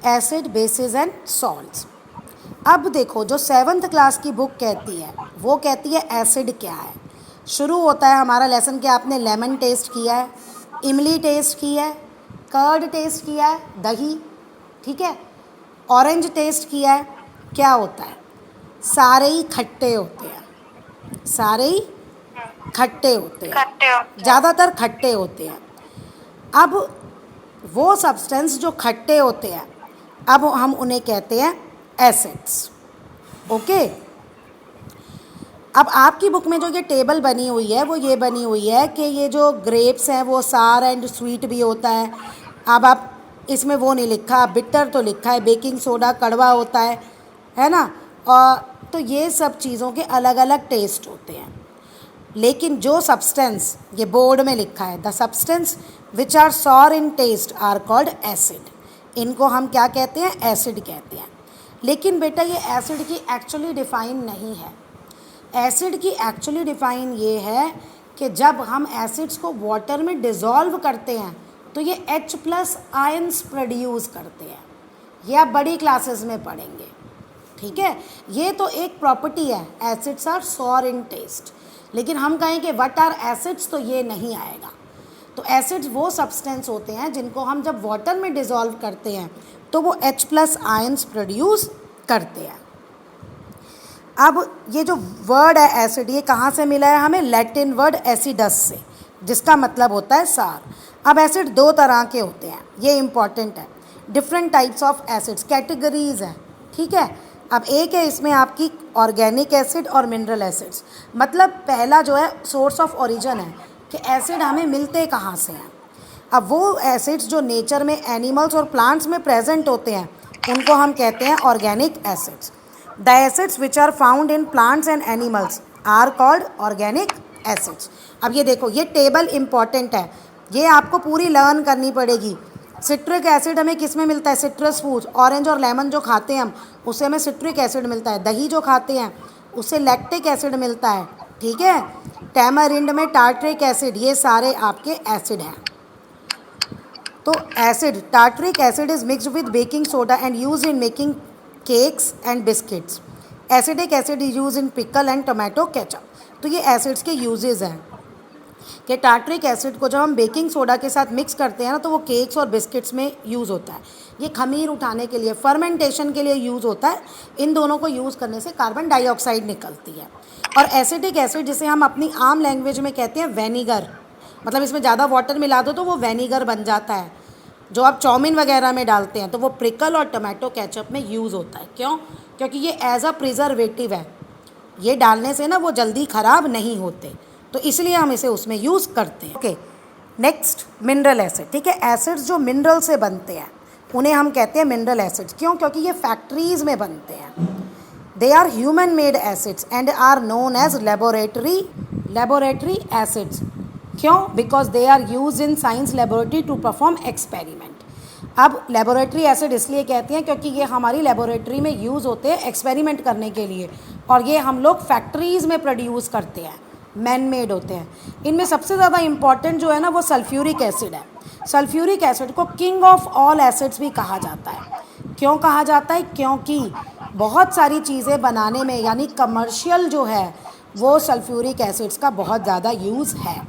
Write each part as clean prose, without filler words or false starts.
Acid, basis and salts. अब देखो जो 7th क्लास की बुक कहती है वो कहती है एसिड क्या है। शुरू होता है हमारा लेसन कि आपने लेमन टेस्ट किया है, इमली टेस्ट किया है, कर्ड टेस्ट किया है, दही, ठीक है, ऑरेंज टेस्ट किया है। क्या होता है, सारे ही खट्टे होते हैं, सारे ही खट्टे होते हैं, ज़्यादातर खट्टे होते हैं। अब वो सब्सटेंस जो खट्टे होते हैं अब हम उन्हें कहते हैं एसिड्स। ओके, अब आपकी बुक में जो ये टेबल बनी हुई है वो ये बनी हुई है कि ये जो ग्रेप्स हैं वो सार एंड स्वीट भी होता है। अब आप इसमें वो नहीं लिखा, बिटर तो लिखा है, बेकिंग सोडा कड़वा होता है ना। और तो ये सब चीज़ों के अलग अलग टेस्ट होते हैं। लेकिन जो सब्सटेंस ये बोर्ड में लिखा है, the substance which are sour in taste are called acid, इनको हम क्या कहते हैं, एसिड कहते हैं। लेकिन बेटा ये एसिड की एक्चुअली डिफ़ाइन नहीं है। एसिड की एक्चुअली डिफ़ाइन ये है कि जब हम एसिड्स को वाटर में डिज़ोल्व करते हैं तो ये H+ आयंस प्रोड्यूस करते हैं। ये आप बड़ी क्लासेस में पढ़ेंगे, ठीक है। ये तो एक प्रॉपर्टी है, acids are sour in taste. लेकिन हम कहें कि व्हाट आर एसिड्स तो ये नहीं आएगा। तो एसिड्स वो सब्सटेंस होते हैं जिनको हम जब वाटर में डिज़ोल्व करते हैं तो वो H+ आयंस प्रोड्यूस करते हैं। अब ये जो वर्ड है एसिड, ये कहाँ से मिला है हमें, लैटिन वर्ड एसिडस से, जिसका मतलब होता है सार। अब एसिड दो तरह के होते हैं, ये इम्पॉर्टेंट है। Different types of acids, categories हैं, ठीक है। अब एक है इसमें आपकी ऑर्गेनिक एसिड और मिनरल एसिड्स। मतलब पहला जो है सोर्स ऑफ ओरिजिन है कि एसिड हमें मिलते कहाँ से हैं। अब वो एसिड्स जो नेचर में एनिमल्स और प्लांट्स में प्रेजेंट होते हैं उनको हम कहते हैं organic acids. The acids which are found in plants and animals are called organic acids. अब ये देखो, ये टेबल इम्पॉर्टेंट है, ये आपको पूरी लर्न करनी पड़ेगी। सिट्रिक एसिड हमें किस में मिलता है, सिट्रस फ्रूट्स, ऑरेंज और लेमन जो खाते हैं हम उससे हमें सिट्रिक एसिड मिलता है। दही जो खाते हैं उससे लैक्टिक एसिड मिलता है, ठीक है। टैमरिंड में टार्ट्रिक एसिड, ये सारे आपके एसिड हैं। तो acid, tartaric acid is mixed with baking soda and use in making cakes and biscuits. Acidic acid is use in pickle and tomato ketchup. तो ये एसिड्स के यूजेस हैं कि टार्ट्रिक एसिड को जब हम बेकिंग सोडा के साथ मिक्स करते हैं ना तो वो केक्स और बिस्किट्स में यूज़ होता है। ये खमीर उठाने के लिए, फर्मेंटेशन के लिए यूज़ होता है। इन दोनों को यूज़ करने से कार्बन डाइऑक्साइड निकलती है। और एसिडिक एसिड जिसे हम अपनी आम लैंग्वेज में कहते हैं वेनिगर, मतलब इसमें ज़्यादा वाटर मिला दो तो वो वेनिगर बन जाता है। जो आप चाउमीन वगैरह में डालते हैं तो वो प्रिकल और टोमेटो केचप में यूज़ होता है। क्यों? क्योंकि ये एज अ प्रिजर्वेटिव है, ये डालने से ना वो जल्दी ख़राब नहीं होते, तो इसलिए हम इसे उसमें यूज़ करते हैं। ओके, नेक्स्ट मिनरल एसिड, ठीक है। एसिड्स जो मिनरल से बनते हैं उन्हें हम कहते हैं मिनरल एसिड्स। क्यों? क्योंकि ये फैक्ट्रीज़ में बनते हैं। They are human made acids and are known as laboratory acids. क्यों? Because they are use in science laboratory to perform experiment. अब लेबोरेटरी एसिड इसलिए कहते हैं क्योंकि ये हमारी लेबोरेटरी में यूज़ होते हैं एक्सपेरिमेंट करने के लिए, और ये हम लोग फैक्ट्रीज़ में प्रोड्यूस करते हैं, मैन मेड होते हैं। इनमें सबसे ज़्यादा इम्पॉर्टेंट जो है ना वो सल्फ्यूरिक एसिड है। सल्फ्यूरिक एसिड को किंग ऑफ ऑल एसिड्स भी कहा जाता है। क्यों कहा जाता है? क्योंकि बहुत सारी चीज़ें बनाने में, यानी कमर्शियल जो है वो सल्फ्यूरिक एसिड्स का बहुत ज़्यादा यूज़ है।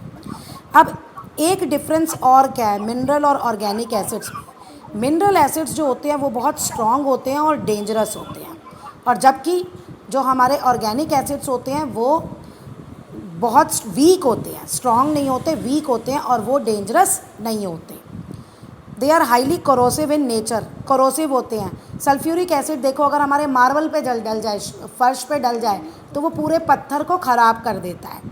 अब एक डिफरेंस और क्या है मिनरल और ऑर्गेनिक एसिड्स। मिनरल एसिड्स जो होते हैं वो बहुत स्ट्रॉन्ग होते हैं और डेंजरस होते हैं, और जबकि जो हमारे ऑर्गेनिक एसिड्स होते हैं वो बहुत वीक होते हैं, स्ट्रॉन्ग नहीं होते, वीक होते हैं, और वो डेंजरस नहीं होते। They are highly corrosive in nature, corrosive होते हैं। सल्फ्यूरिक एसिड देखो अगर हमारे मार्बल पे डल जाए, फर्श पे डल जाए तो वो पूरे पत्थर को ख़राब कर देता है।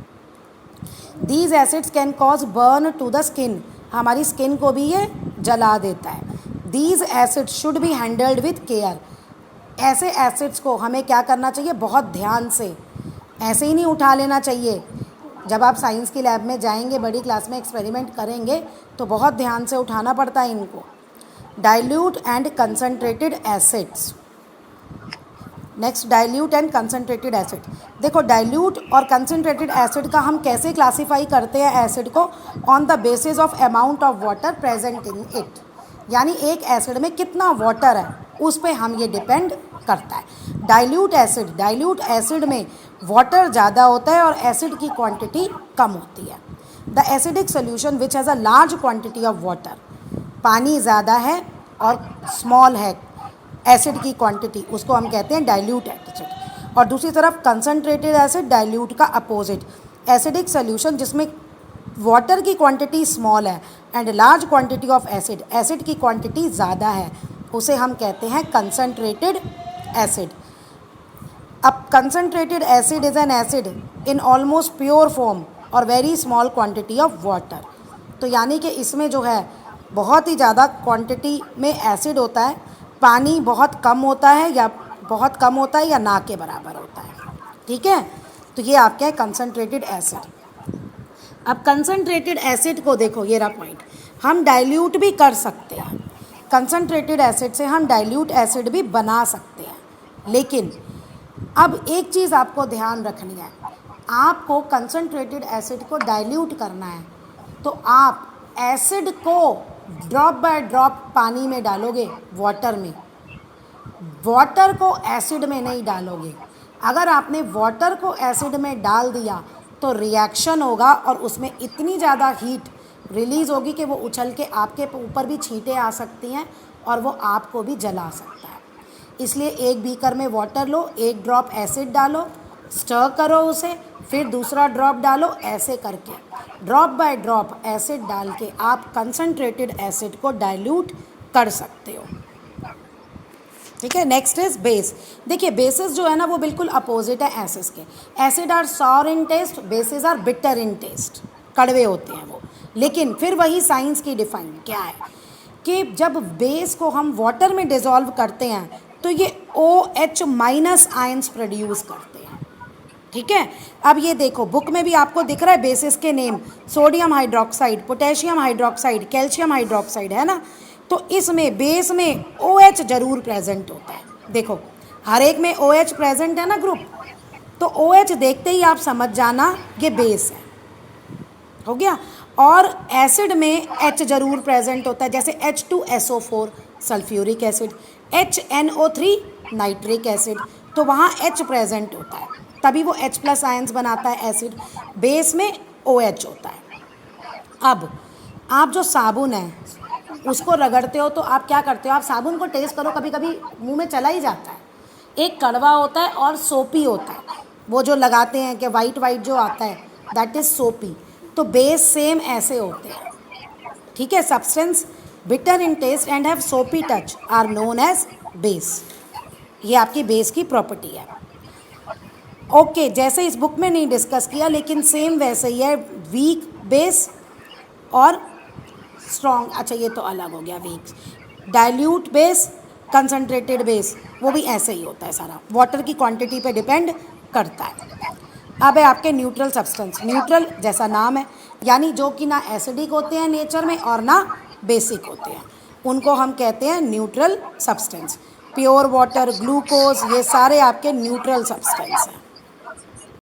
These acids can cause burn to the skin, हमारी स्किन को भी ये जला देता है। These acids should be handled with care, ऐसे एसिड्स को हमें क्या करना चाहिए, बहुत ध्यान से, ऐसे ही नहीं उठा लेना चाहिए। जब आप साइंस की लैब में जाएंगे, बड़ी क्लास में एक्सपेरिमेंट करेंगे तो बहुत ध्यान से उठाना पड़ता है इनको। Dilute and concentrated acids. Next, dilute and concentrated acid. देखो डाइल्यूट और कंसनट्रेटेड एसिड का हम कैसे क्लासीफाई करते हैं एसिड को, on the basis of amount of water present in it. यानी एक एसिड में कितना वाटर है उस पे हम ये डिपेंड करता है। डाइल्यूट एसिड में वाटर ज़्यादा होता है और एसिड की क्वांटिटी कम होती है। The acidic solution which has a large quantity of water, पानी ज़्यादा है और स्मॉल है एसिड की क्वांटिटी, उसको हम कहते हैं डाइल्यूट एसिड। और दूसरी तरफ कंसनट्रेटेड एसिड, डाइल्यूट का अपोजिट, एसिडिक सोल्यूशन जिसमें वाटर की क्वांटिटी स्मॉल है and large quantity of acid, acid की क्वांटिटी ज़्यादा है, उसे हम कहते हैं कंसनट्रेटेड एसिड। अब concentrated acid is an acid in almost pure form और very small quantity of water. तो यानी कि इसमें जो है बहुत ही ज़्यादा क्वांटिटी में एसिड होता है, पानी बहुत कम होता है या ना के बराबर होता है। ठीक है, तो ये आपके हैं कंसनट्रेटेड एसिड। अब कंसनट्रेटेड एसिड को देखो, ये रहा पॉइंट, हम डाइल्यूट भी कर सकते हैं। कंसनट्रेटेड एसिड से हम डाइल्यूट एसिड भी बना सकते हैं, लेकिन अब एक चीज़ आपको ध्यान रखनी है, आपको कंसनट्रेटेड एसिड को डाइल्यूट करना है तो आप एसिड को ड्रॉप बाय ड्रॉप पानी में डालोगे, वाटर को एसिड में नहीं डालोगे। अगर आपने वाटर को एसिड में डाल दिया तो रिएक्शन होगा और उसमें इतनी ज़्यादा हीट रिलीज़ होगी कि वो उछल के आपके ऊपर भी छींटे आ सकती हैं और वो आपको भी जला सकता है। इसलिए एक बीकर में वाटर लो, एक ड्रॉप एसिड डालो, स्टर करो उसे, फिर दूसरा ड्रॉप डालो, ऐसे करके ड्रॉप बाय ड्रॉप एसिड डाल के आप कंसनट्रेटेड एसिड को डाइल्यूट कर सकते हो। ठीक है, नेक्स्ट इज बेस। देखिए बेसिस जो है ना वो बिल्कुल अपोजिट है एसिड्स के। Acid are sour in taste, bases are bitter in taste, कड़वे होते हैं वो। लेकिन फिर वही साइंस की डिफाइन क्या है कि जब बेस को हम वाटर में डिज़ोल्व करते हैं तो ये OH माइनस आयंस प्रोड्यूस करते हैं। ठीक है, अब ये देखो बुक में भी आपको दिख रहा है बेसिस के name, sodium hydroxide, potassium hydroxide, calcium hydroxide, है ना। तो इसमें बेस में OH जरूर प्रेजेंट होता है। देखो हर एक में OH प्रेजेंट है ना ग्रुप, तो OH देखते ही आप समझ जाना ये बेस है, हो गया। और एसिड में H जरूर प्रेजेंट होता है, जैसे H2SO4 sulphuric acid, HNO3 nitric acid, तो वहाँ H प्रेजेंट होता है, तभी वो H प्लस आयंस बनाता है एसिड। बेस में OH होता है। अब आप जो साबुन है उसको रगड़ते हो तो आप क्या करते हो, आप साबुन को टेस्ट करो, कभी कभी मुंह में चला ही जाता है। एक कड़वा होता है और सोपी होता है, वो जो लगाते हैं कि वाइट जो आता है दैट इज़ सोपी। तो बेस सेम ऐसे होते हैं। ठीक है, substance bitter in taste and have soapy touch are known as base. ये आपकी बेस की प्रॉपर्टी है। ओके, जैसे इस बुक में नहीं डिस्कस किया लेकिन सेम वैसे ही है, वीक बेस और स्ट्रॉन्ग, अच्छा ये तो अलग हो गया, weak. Dilute base, concentrated base, वो भी ऐसे ही होता है सारा, वाटर की क्वांटिटी पे डिपेंड करता है। अब है आपके न्यूट्रल सब्सटेंस। न्यूट्रल जैसा नाम है, यानी जो कि ना एसिडिक होते हैं नेचर में और ना बेसिक होते हैं, उनको हम कहते हैं neutral substance. Pure water, glucose, ये सारे आपके न्यूट्रल सब्सटेंस हैं।